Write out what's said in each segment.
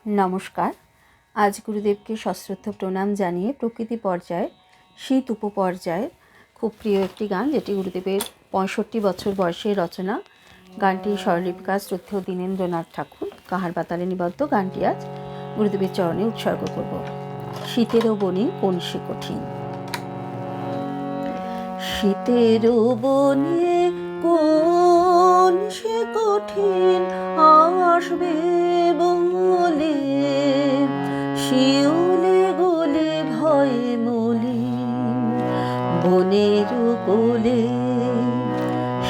নমস্কার। আজ গুরুদেবকে সশ্রদ্ধ প্রণাম জানিয়ে প্রকৃতি পর্যায়ে শীত উপপর্যায়ে খুব প্রিয় একটি গান, যেটি গুরুদেবের 65 বছর বয়সের রচনা। গানটি স্বরলিপিকা শ্রদ্ধেয় দীনেন্দ্রনাথ ঠাকুর। কাহার বাতালে নিবদ্ধ গানটি আজ গুরুদেবের চরণে উৎসর্গ করব। শীতেরও বনে কোন সে কঠিন। শীতেরও বনে কোন সে কঠিন আসবে বলে, শিউলে গলে ভয়ে মলিন বনের কোলে।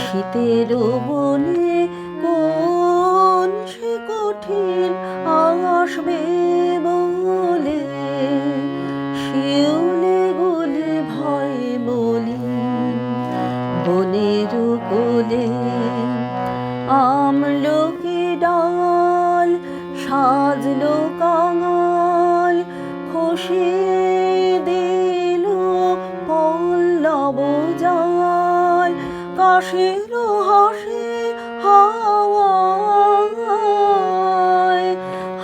শীতেরও বনে কোন সে কঠিন আসবে বলে, শিউলে গলে ভয়ে মলিন বনের কোলে। আমলকি ডাল সাজলো কাঙাল, খসিয়ে দিল পল্লব জাল। কাশের হাসি হাওয়ায়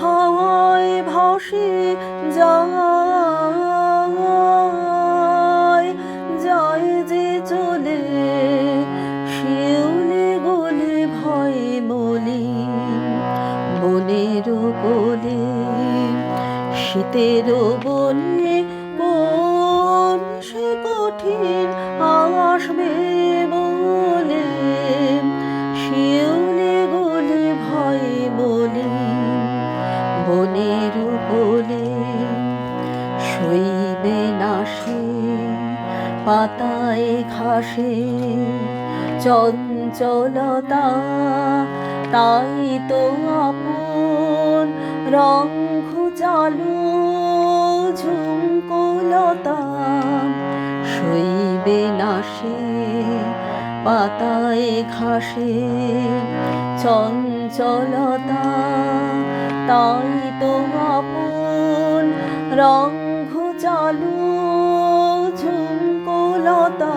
হাওয়ায় ভাসে যায় যায় যে চলে, শিউলে গলে ভয়ে মলিন বনের কোলে। শীতেরও বনে কোন সে কঠিন আসবে বলে, শিউলে গলে ভয়ে মলিন বনের কোলে। শৈবে না সে পাতায় ঘাসে চঞ্চলতা, তাই তো আপন রং ঘুচালো ঝুমকোলতা। শৈবে না সে পাতায় ঘাসে চঞ্চলতা, তাই তো আপন রং ঘুচালো ঝুমকোলতা।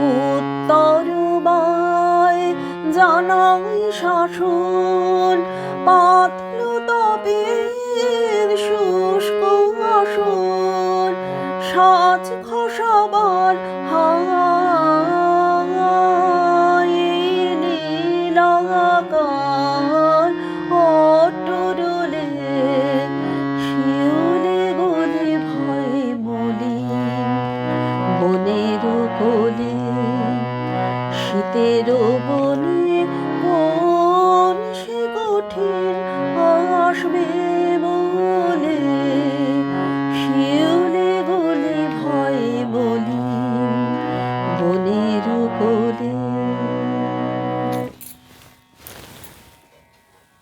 উত্তর বায় জানাই শাসন, পাতলো তপের শুষ্ক আসন। সাজ খসাবার